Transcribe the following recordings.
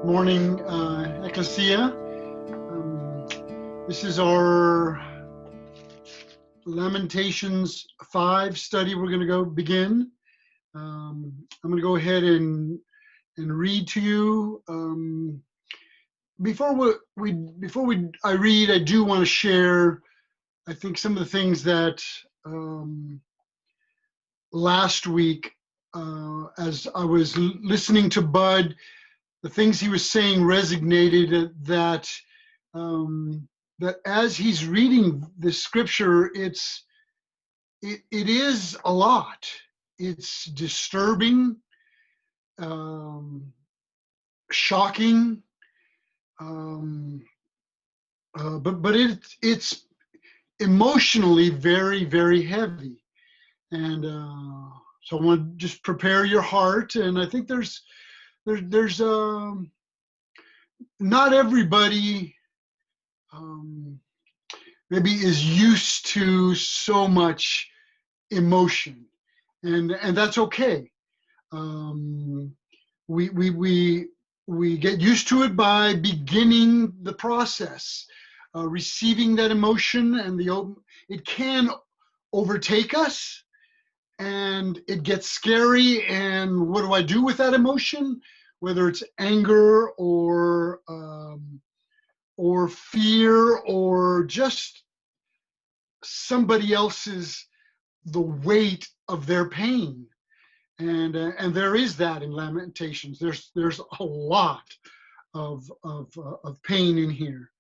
Morning, Ecclesia. This is our Lamentations 5 study. We're going to go begin. I'm going to go ahead and read to you. Before I read, I do want to share, I think, some of the things that last week, as I was listening to Bud, the things he was saying resonated, that as he's reading the scripture, it is a lot. It's disturbing, shocking, but it's emotionally very, very heavy. And so I want to just prepare your heart. And I think there's not everybody maybe is used to so much emotion, and that's okay. We get used to it by beginning the process, receiving that emotion, and it can overtake us, and it gets scary. And what do I do with that emotion? Whether it's anger or fear, or just somebody else's, the weight of their pain. And there is that in Lamentations. There's a lot of pain in here.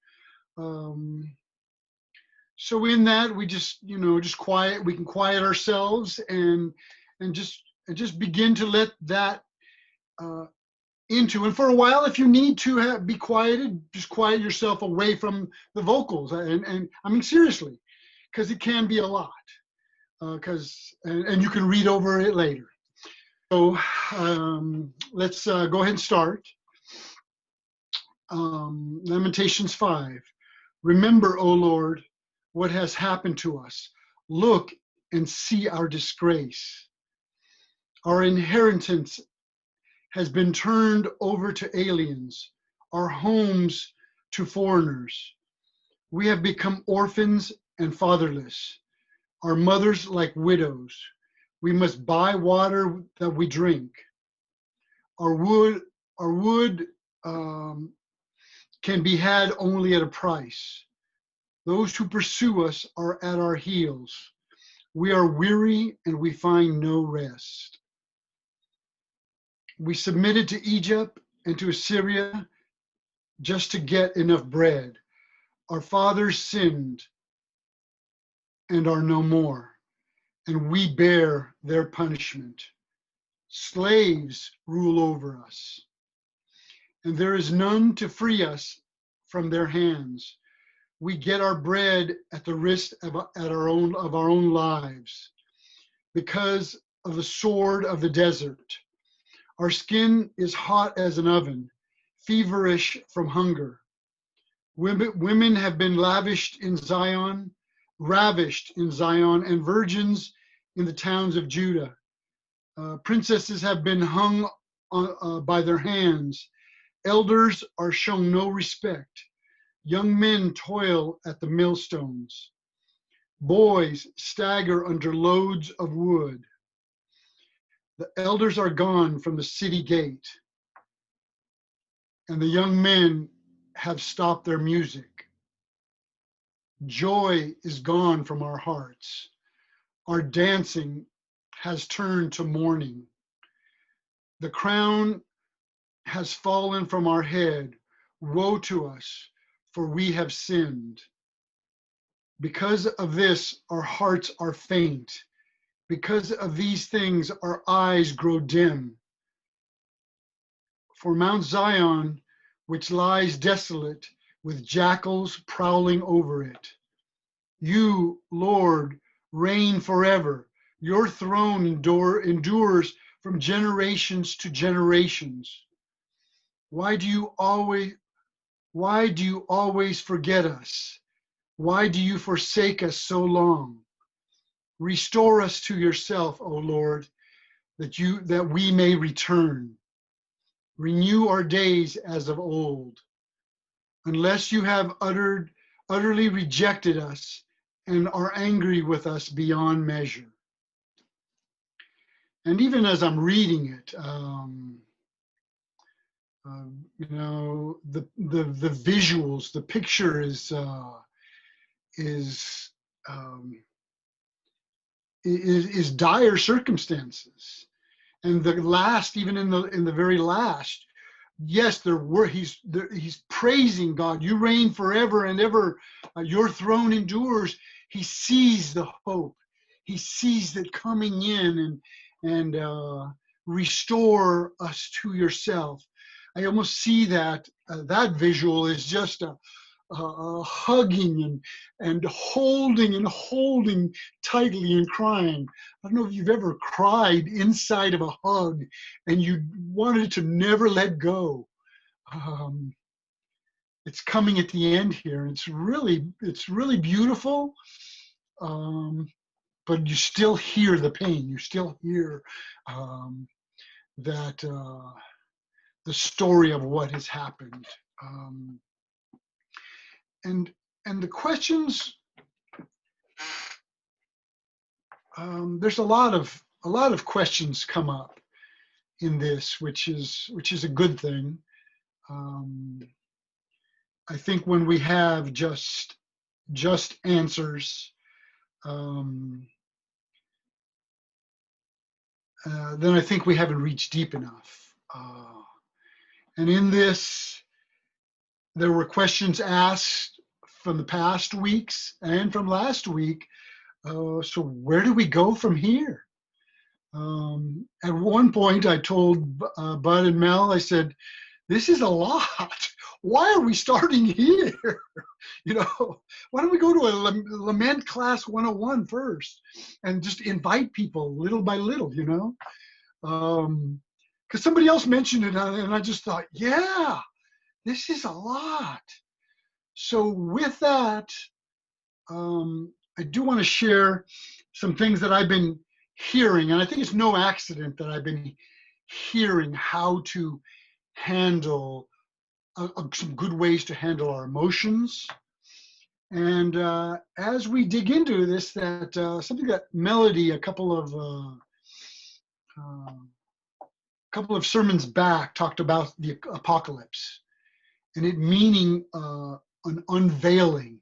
So in that, we just quiet. We can quiet ourselves and just begin to let that into. And for a while, if you need to be quieted, just quiet yourself away from the vocals. And I mean, seriously, because it can be a lot. And you can read over it later. So let's go ahead and start. Lamentations 5. Remember, O Lord, what has happened to us. Look and see our disgrace. Our inheritance has been turned over to aliens, our homes to foreigners. We have become orphans and fatherless, our mothers like widows. We must buy water that we drink. Our wood can be had only at a price. Those who pursue us are at our heels. We are weary and we find no rest. We submitted to Egypt and to Assyria just to get enough bread. Our fathers sinned and are no more, and we bear their punishment. Slaves rule over us, and there is none to free us from their hands. We get our bread at the risk of our own lives, because of the sword of the desert. Our skin is hot as an oven, feverish from hunger. Women have been ravished in Zion, and virgins in the towns of Judah. Princesses have been hung by their hands. Elders are shown no respect. Young men toil at the millstones. Boys stagger under loads of wood. The elders are gone from the city gate, and the young men have stopped their music. Joy is gone from our hearts. Our dancing has turned to mourning. The crown has fallen from our head. Woe to us, for we have sinned. Because of this, our hearts are faint. Because of these things, our eyes grow dim. For Mount Zion, which lies desolate, with jackals prowling over it. You, Lord, reign forever. Your throne endures from generations to generations. Why do you always forget us? Why do you forsake us so long? Restore us to yourself, O Lord, that we may return. renew our days as of old, unless you have utterly rejected us and are angry with us beyond measure. And even as I'm reading it, you know, the visuals, the picture is dire circumstances. And the last, even in the very last, yes, he's praising God. You reign forever and ever. Your throne endures. He sees the hope. He sees that coming in and restore us to yourself. I almost see that that visual is just a hugging and holding tightly and crying. I don't know if you've ever cried inside of a hug and you wanted to never let go. It's coming at the end here. It's really beautiful, but you still hear the pain. You still hear that the story of what has happened. And the questions, there's a lot of questions come up in this, which is a good thing. I think when we have just answers, then I think we haven't reached deep enough. And in this, there were questions asked from the past weeks and from last week. So where do we go from here? At one point, I told Bud and Mel, I said, this is a lot. Why are we starting here? You know, why don't we go to a Lament class 101 first and just invite people little by little, you know? Because somebody else mentioned it, and I just thought, yeah, this is a lot. So with that, I do want to share some things that I've been hearing, and I think it's no accident that I've been hearing how to handle some good ways to handle our emotions. And as we dig into this, that something that Melody, a couple of sermons back, talked about the apocalypse, and it meaning an unveiling,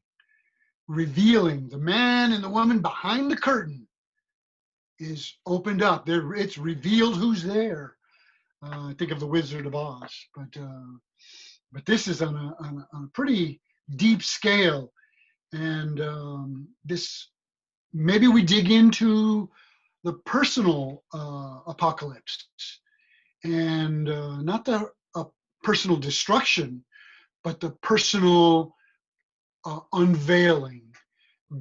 revealing the man and the woman behind the curtain is opened up. It's revealed who's there. Think of the Wizard of Oz, but this is on a pretty deep scale, and this maybe we dig into the personal apocalypse, and not the personal destruction, but the personal unveiling,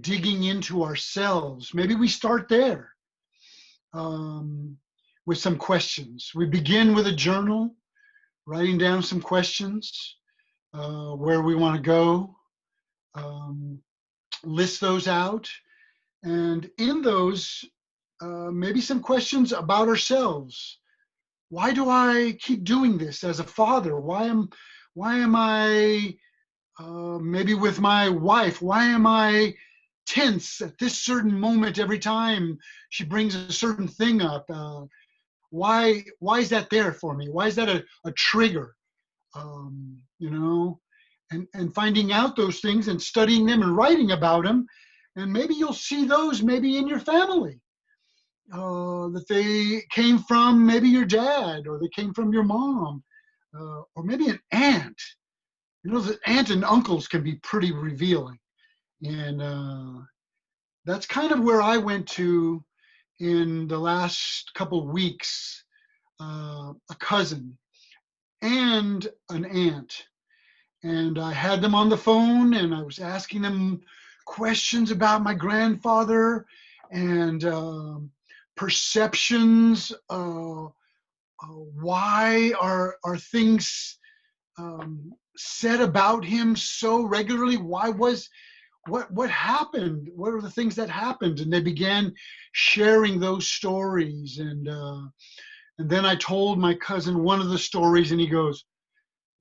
digging into ourselves. Maybe we start there with some questions. We begin with a journal, writing down some questions, where we want to go, list those out, and in those, maybe some questions about ourselves. Why do I keep doing this as a father? Why am I maybe with my wife? Why am I tense at this certain moment every time she brings a certain thing up? Why is that there for me? Why is that a trigger? You know, and finding out those things and studying them and writing about them, and maybe you'll see those maybe in your family. That they came from maybe your dad, or they came from your mom, or maybe an aunt. You know, the aunt and uncles can be pretty revealing. And that's kind of where I went to in the last couple of weeks, a cousin and an aunt. And I had them on the phone, and I was asking them questions about my grandfather and perceptions. Why are things said about him so regularly? What happened? What are the things that happened? And they began sharing those stories, and And then I told my cousin one of the stories, and he goes,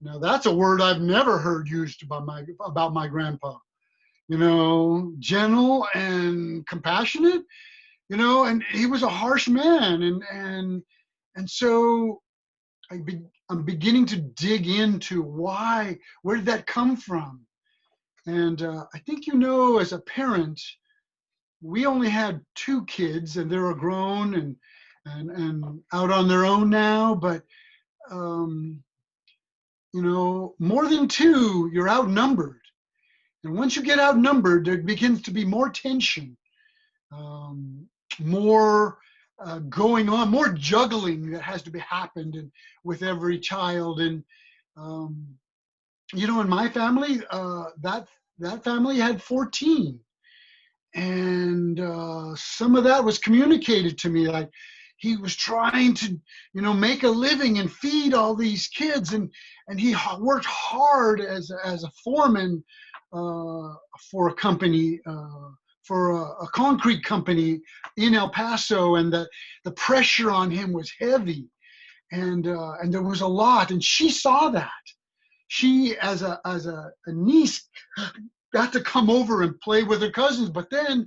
"Now that's a word I've never heard used about my grandpa. Gentle and compassionate. And he was a harsh man, and so I'm beginning to dig into where did that come from? And I think as a parent, we only had 2 kids, and they're grown and out on their own now. But more than 2, you're outnumbered, and once you get outnumbered, there begins to be more tension, more going on, more juggling that has to be happened with every child. And in my family, that family had 14, and some of that was communicated to me, like he was trying to make a living and feed all these kids, and he worked hard as a foreman for a company, for a concrete company in El Paso, and the pressure on him was heavy, and there was a lot, and she saw that. She, as a niece, got to come over and play with her cousins, but then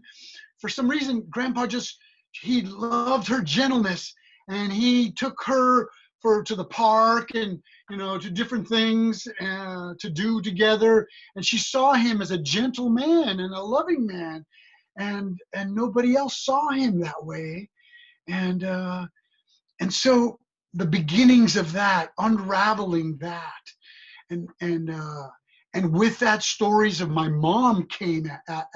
for some reason, Grandpa he loved her gentleness, and he took her to the park and to different things to do together, and she saw him as a gentle man and a loving man, and nobody else saw him that way. And so the beginnings of that, unraveling that, and with that, stories of my mom came at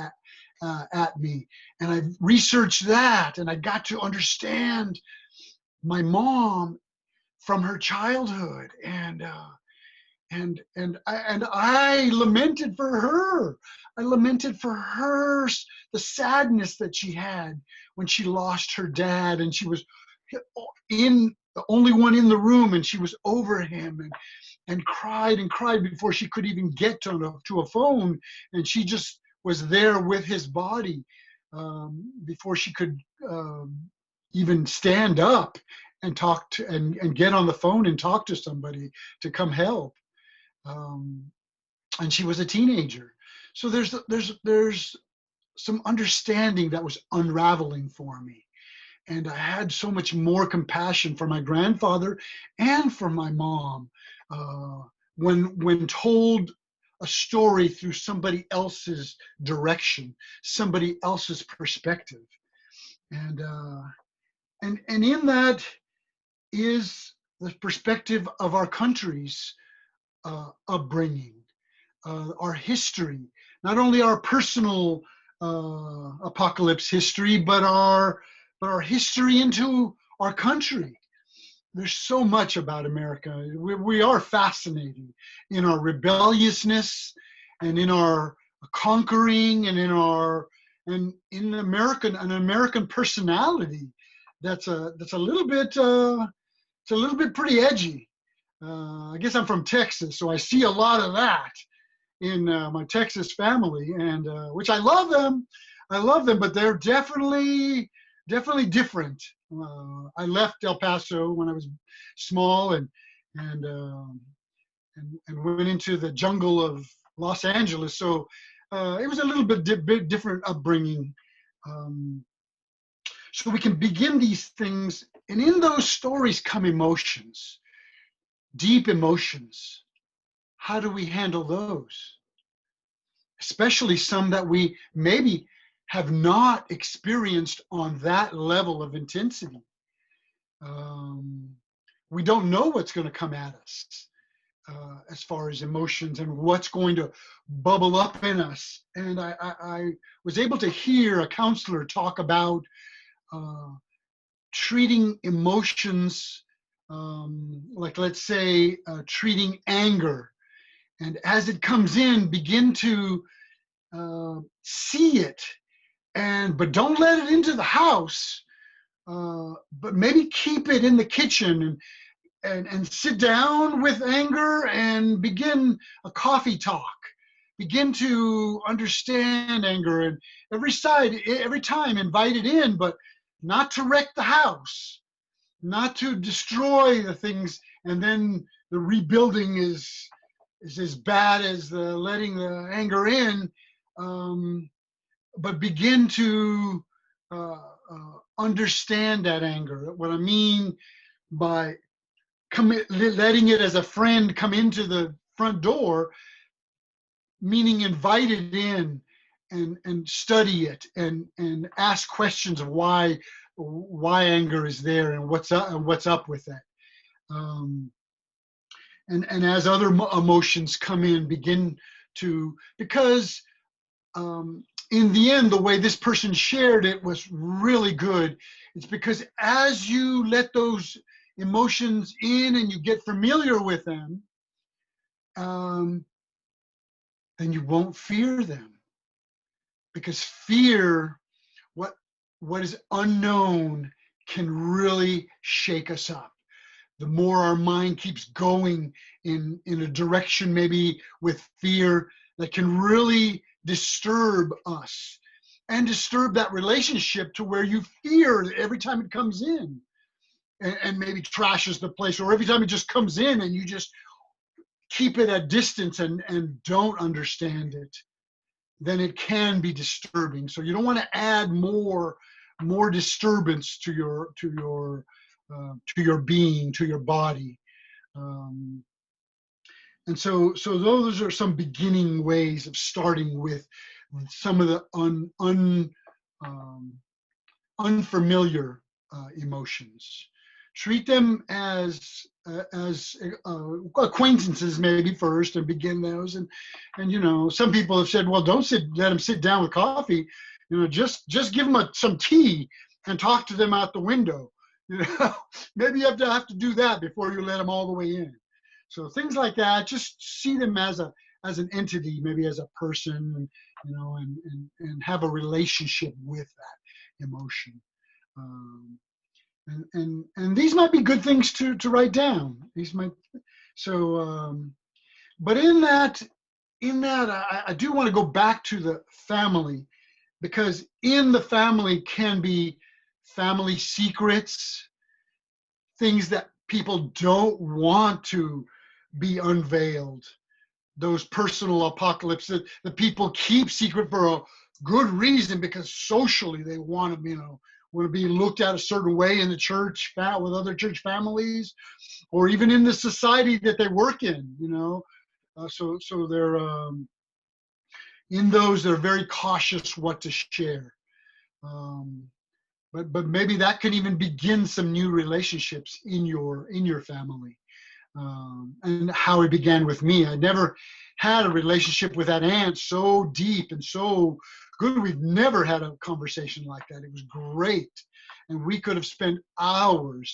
me, and I researched that, and I got to understand my mom from her childhood, and I lamented for her. I lamented for her, the sadness that she had when she lost her dad, and she was the only one in the room, and she was over him, and cried and cried before she could even get to a phone, and she just was there with his body before she could even stand up and talk to and get on the phone and talk to somebody to come help. And she was a teenager, so there's some understanding that was unraveling for me, and I had so much more compassion for my grandfather and for my mom when told a story through somebody else's direction, somebody else's perspective, and in that is the perspective of our country's upbringing, our history, not only our personal apocalypse history, but our history into our country. There's so much about America. We are fascinating in our rebelliousness, and in our conquering, and in an American personality that's a little bit it's a little bit pretty edgy. I guess I'm from Texas, so I see a lot of that in my Texas family, and which I love them, but they're definitely different. I left El Paso when I was small, and went into the jungle of Los Angeles, so it was a little bit different upbringing. So we can begin these things, and in those stories come emotions, deep emotions. How do we handle those? Especially some that we maybe have not experienced on that level of intensity. We don't know what's going to come at us as far as emotions and what's going to bubble up in us. And I was able to hear a counselor talk about treating emotions, like, let's say, treating anger. And as it comes in, begin to see it, but don't let it into the house, but maybe keep it in the kitchen, and sit down with anger and begin a coffee talk. Begin to understand anger, and every time invite it in, but not to wreck the house. not to destroy the things, and then the rebuilding is as bad as the letting the anger in, but begin to understand that anger. What I mean by letting it as a friend come into the front door, meaning invite it in and study it and ask questions of why anger is there and what's up with that. And as other emotions come in, begin to, because in the end, the way this person shared it was really good. It's because as you let those emotions in and you get familiar with them, then you won't fear them. Because fear, what is unknown, can really shake us up. The more our mind keeps going in a direction maybe with fear, that can really disturb us and disturb that relationship to where you fear every time it comes in, and maybe trashes the place, or every time it just comes in and you just keep it at distance and don't understand it, then it can be disturbing. So you don't want to add more disturbance to your being, to your body. And so those are some beginning ways of starting with some of the unfamiliar emotions. Treat them as acquaintances maybe first, and begin those. And some people have said, well, don't let them sit down with coffee. Just give them some tea and talk to them out the window. Maybe you have to do that before you let them all the way in. So things like that, just see them as an entity, maybe as a person, and have a relationship with that emotion. And these might be good things to write down. But in that, I do want to go back to the family, because in the family can be family secrets, things that people don't want to be unveiled, those personal apocalypses that people keep secret for a good reason, because socially they want to be looked at a certain way in the church, with other church families, or even in the society that they work in. So they're in those, they're very cautious what to share. But maybe that can even begin some new relationships in your family. And how it began with me. I never had a relationship with that aunt so deep and so good. We've never had a conversation like that. It was great, and we could have spent hours,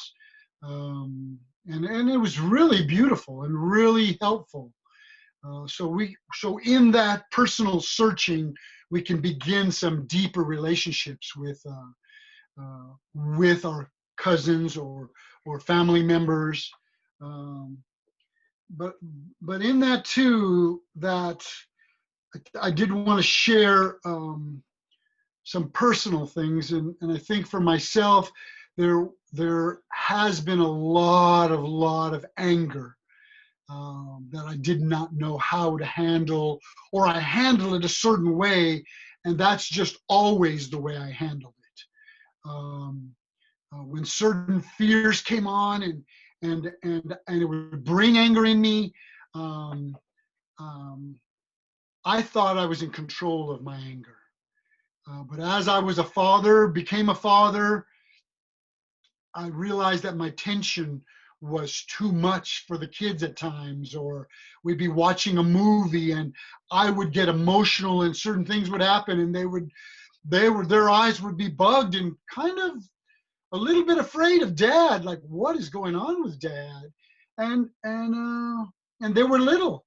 and it was really beautiful and really helpful. So in that personal searching, we can begin some deeper relationships with our cousins or family members. But in that too, that I did want to share some personal things, and I think for myself, there has been a lot of anger that I did not know how to handle, or I handle it a certain way, and that's just always the way I handled it. When certain fears came on and it would bring anger in me, I thought I was in control of my anger. But as I became a father, I realized that my tension was too much for the kids at times, or we'd be watching a movie and I would get emotional and certain things would happen, and their eyes would be bugged and kind of a little bit afraid of Dad, like what is going on with Dad, and they were little,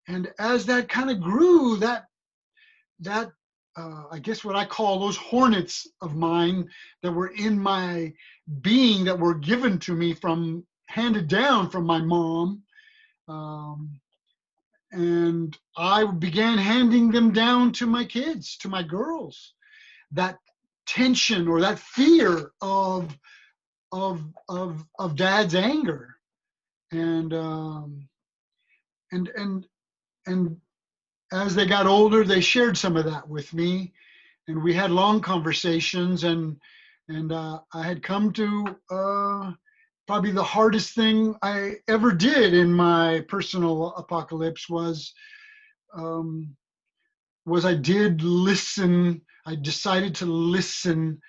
and as that kind of grew, that I guess what I call those Hornets of mine that were in my being, that were given to me handed down from my mom, and I began handing them down to my kids, to my girls. That tension or that fear of of Dad's anger, and and and and as they got older, they shared some of that with me, and we had long conversations, and I had come to probably the hardest thing I ever did in my personal apocalypse um, was I did listen. I decided to listen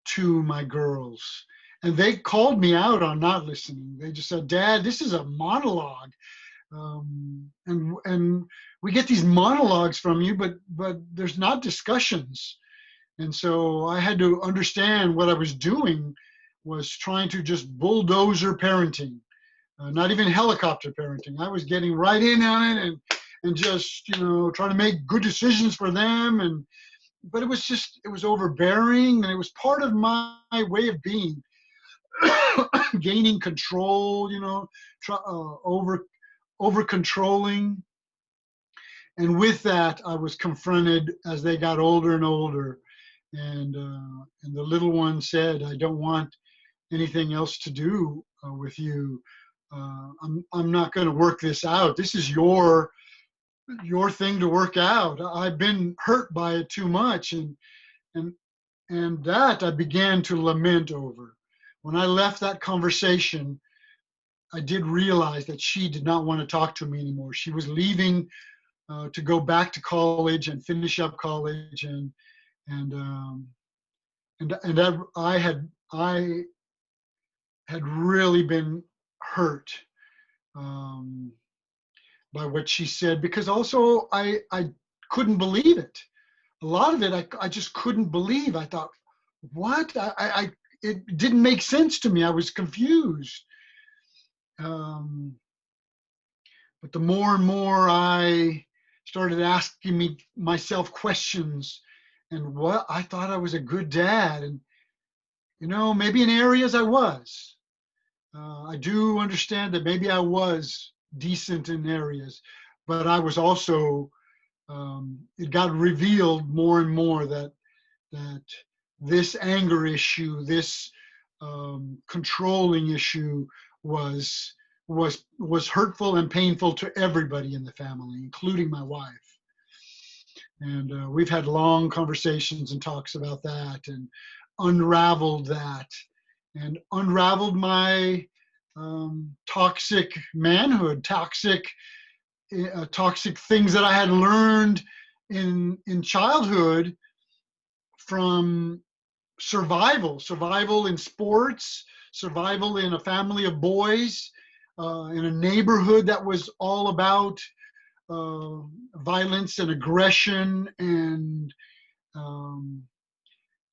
to my girls. And they called me out on not listening. They just said, "Dad, this is a monologue. And we get these monologues from you, but there's not discussions." And so I had to understand what I was doing was trying to just bulldozer parenting, not even helicopter parenting. I was getting right in on it and just, trying to make good decisions for them. But it was overbearing, and it was part of my way of being, gaining control, over controlling. And with that, I was confronted as they got older and older. And the little one said, "I don't want anything else to do with you. I'm not going to work this out. This is your thing to work out. I've been hurt by it too much." And and that I began to lament over. When I left that conversation, I did realize that she did not want to talk to me anymore. She was leaving to go back to college and finish up college, and that I had really been hurt um, by what she said, because also I couldn't believe it. A lot of it I just couldn't believe. I thought, what? It didn't make sense to me. I was confused. Um, but the more and more I started asking myself questions, and what I thought I was a good dad, and maybe in areas I was. I do understand that maybe I was decent in areas, but I was also. It got revealed more and more that this anger issue, this controlling issue, was hurtful and painful to everybody in the family, including my wife. And we've had long conversations and talks about that, and unraveled that, and unraveled my toxic manhood, toxic things that I had learned in childhood, from survival in sports, survival in a family of boys, in a neighborhood that was all about violence and aggression, and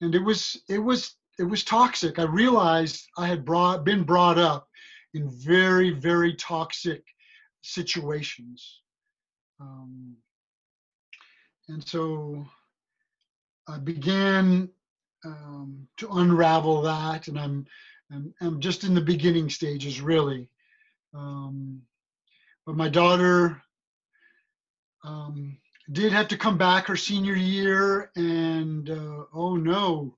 it was toxic. I realized I had been brought up in very, very toxic situations, and so I began to unravel that, and I'm just in the beginning stages, really. But my daughter did have to come back her senior year, and oh no,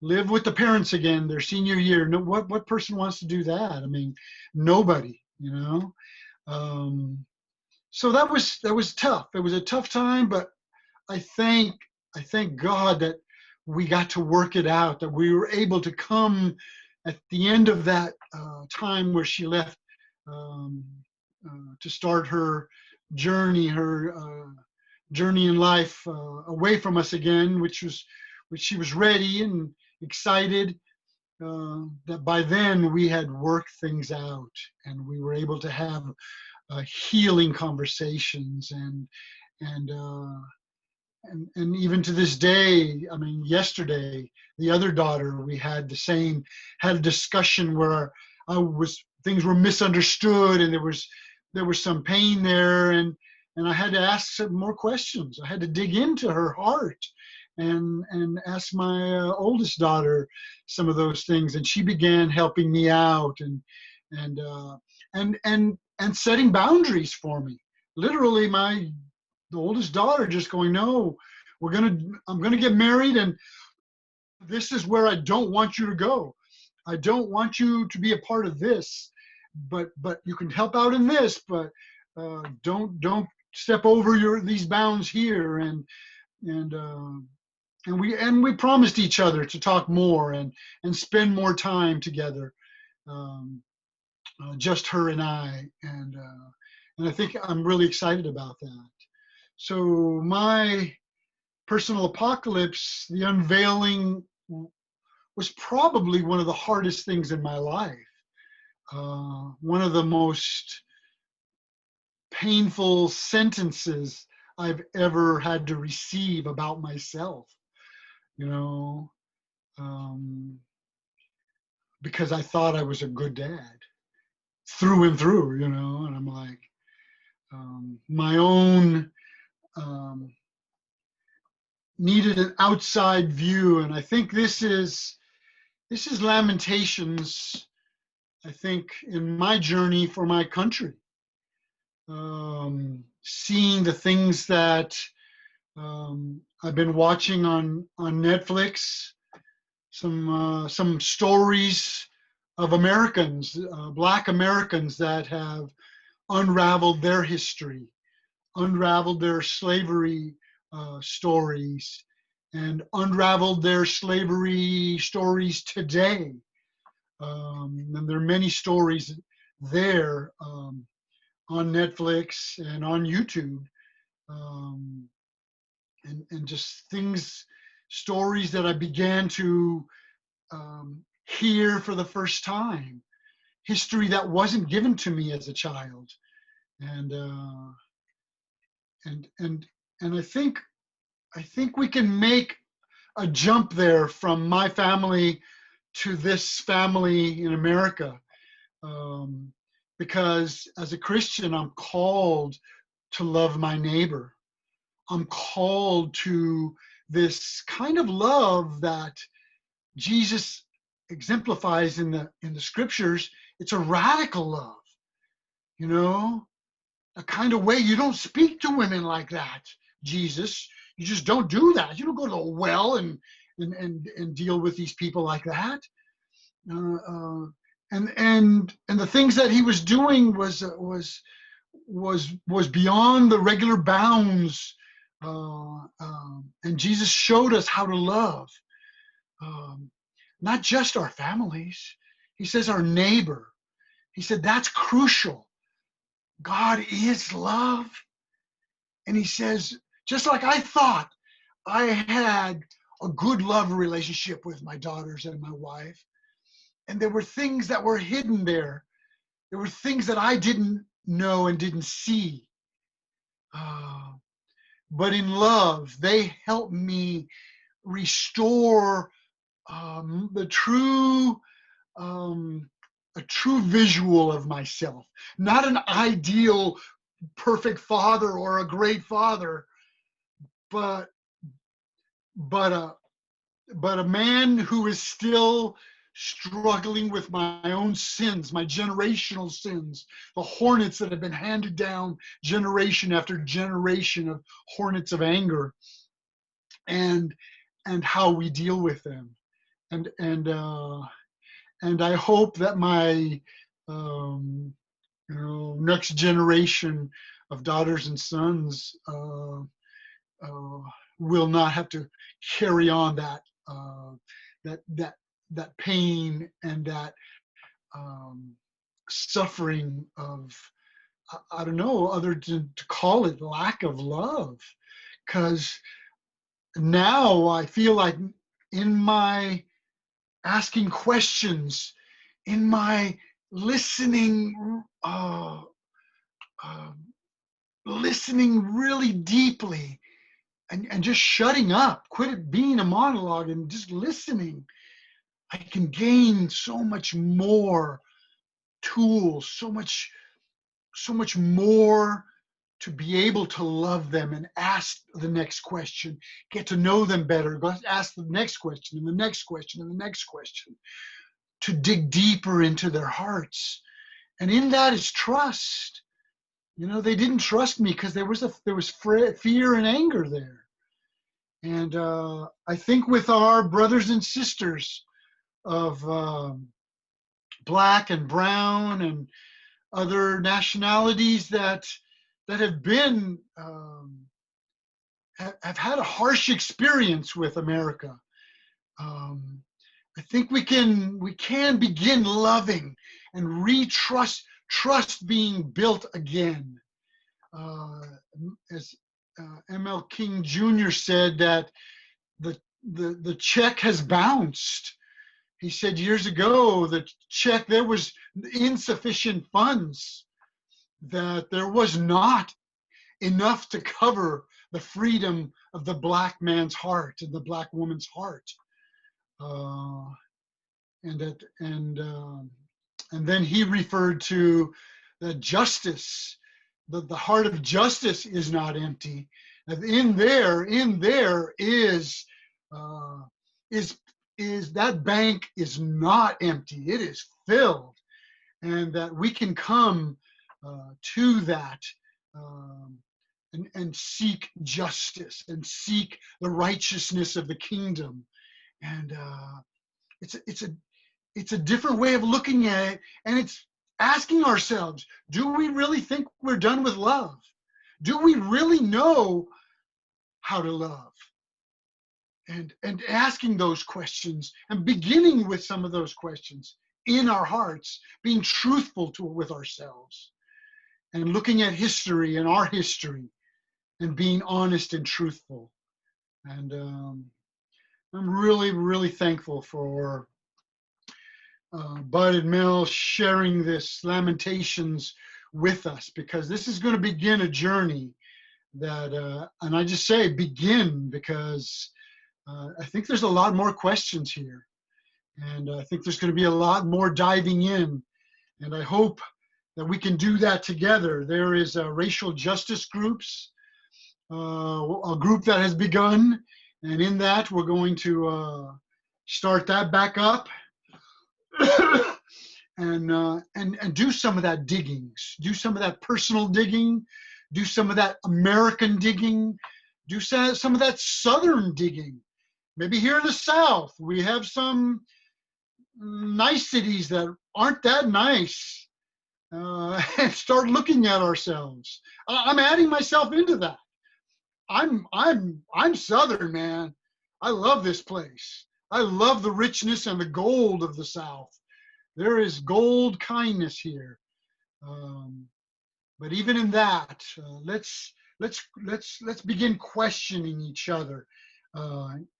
live with the parents again their senior year. No, what person wants to do that? I mean, nobody, So that was tough. It was a tough time, but I thank God that we got to work it out, that we were able to come at the end of that time where she left to start her journey in life away from us again, which she was ready and excited. That by then we had worked things out, and we were able to have healing conversations, and even to this day, I mean, yesterday, the other daughter, we had had a discussion where things were misunderstood, and there was some pain there, and I had to ask some more questions. I had to dig into her heart and ask my oldest daughter some of those things, and she began helping me out, and setting boundaries for me. Literally, the oldest daughter just going, "No, I'm gonna get married, and this is where I don't want you to go. I don't want you to be a part of this, but you can help out in this, but don't step over these bounds here. And we promised each other to talk more and spend more time together, um, just her and I, and I think I'm really excited about that. So my personal apocalypse, the unveiling, was probably one of the hardest things in my life. One of the most painful sentences I've ever had to receive about myself, you know, because I thought I was a good dad through and through, you know, and I'm like, my own needed an outside view. And I think this is Lamentations, I think, in my journey for my country. Seeing the things that I've been watching on Netflix, some stories of Americans, Black Americans that have unraveled their history, unraveled their slavery stories, and unraveled their slavery stories today. And there are many stories there on Netflix and on YouTube, and just stories that I began to hear for the first time, history that wasn't given to me as a child, and I think we can make a jump there from my family to this family in America, because as a Christian, I'm called to love my neighbor. I'm called to this kind of love that Jesus exemplifies in the scriptures. It's a radical love, you know, a kind of way you don't speak to women like that, Jesus. You just don't do that. You don't go to the well and deal with these people like that. And the things that he was doing was beyond the regular bounds. And Jesus showed us how to love, not just our families. He says our neighbor. He said that's crucial. God is love. And he says, just like I thought I had a good love relationship with my daughters and my wife, and there were things that were hidden there. There were things that I didn't know and didn't see. But in love, they helped me restore a true visual of myself, not an ideal perfect father or a great father, but a man who is still struggling with my own sins, my generational sins, the hornets that have been handed down generation after generation of hornets of anger, and how we deal with them, and I hope that my next generation of daughters and sons will not have to carry on that pain and that suffering of, I don't know, other to call it lack of love. Because now I feel like in my asking questions, in my listening, listening really deeply, and just shutting up, quit it being a monologue and just listening, I can gain so much more tools, so much more to be able to love them and ask the next question, get to know them better, ask the next question and the next question and the next question, to dig deeper into their hearts. And in that is trust. You know, they didn't trust me because there was fear and anger there. And I think with our brothers and sisters of black and brown and other nationalities that have been have had a harsh experience with America. I think we can begin loving and trust being built again. As M.L. King Jr. said, that the check has bounced. He said years ago that there was insufficient funds, that there was not enough to cover the freedom of the black man's heart and the black woman's heart. And then he referred to that justice, the heart of justice is not empty. In there is that bank is not empty. It is filled, and that we can come to that and seek justice and seek the righteousness of the kingdom. And it's a different way of looking at it, and it's asking ourselves, do we really think we're done with love? Do we really know how to love? And asking those questions and beginning with some of those questions in our hearts, being truthful with ourselves, and looking at history and our history and being honest and truthful. And I'm really, really thankful for Bud and Mel sharing this Lamentations with us, because this is going to begin a journey that, and I just say begin, because I think there's a lot more questions here. And I think there's going to be a lot more diving in. And I hope that we can do that together. There is racial justice groups, a group that has begun. And in that, we're going to start that back up and do some of that digging, do some of that personal digging, do some of that American digging, do some of that Southern digging. Maybe here in the South, we have some niceties that aren't that nice, and start looking at ourselves. I'm adding myself into that. I'm Southern, man. I love this place. I love the richness and the gold of the South. There is gold kindness here. But even in that, let's begin questioning each other,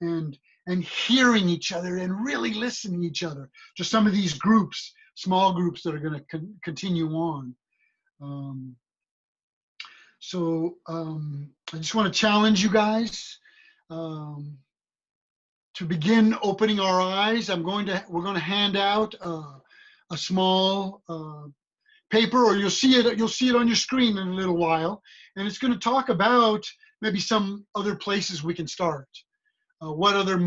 and hearing each other and really listening to each other, to some of these groups, small groups that are going to continue on. So I just want to challenge you guys to begin opening our eyes. We're going to hand out a small paper, or you'll see it on your screen in a little while, and it's going to talk about maybe some other places we can start, what other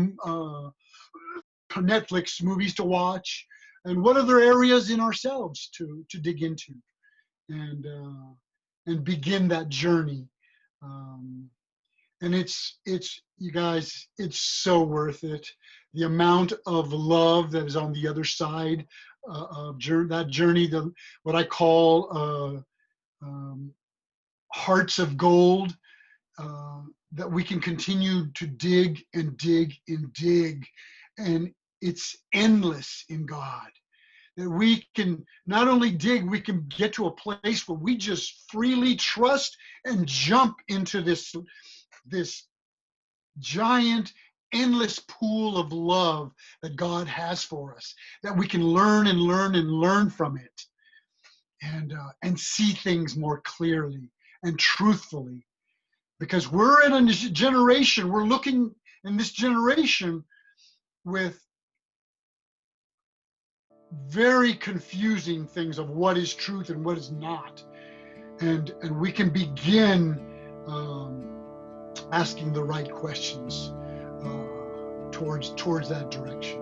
Netflix movies to watch, and what other areas in ourselves to dig into, and begin that journey. And it's you guys, it's so worth it. The amount of love that is on the other side of that journey, what I call hearts of gold, that we can continue to dig and dig and dig, and it's endless in God. That we can not only dig, we can get to a place where we just freely trust and jump into this giant, endless pool of love that God has for us, that we can learn and learn and learn from it, and see things more clearly and truthfully. Because we're in a generation, we're looking in this generation with very confusing things of what is truth and what is not. And we can begin asking the right questions towards that direction.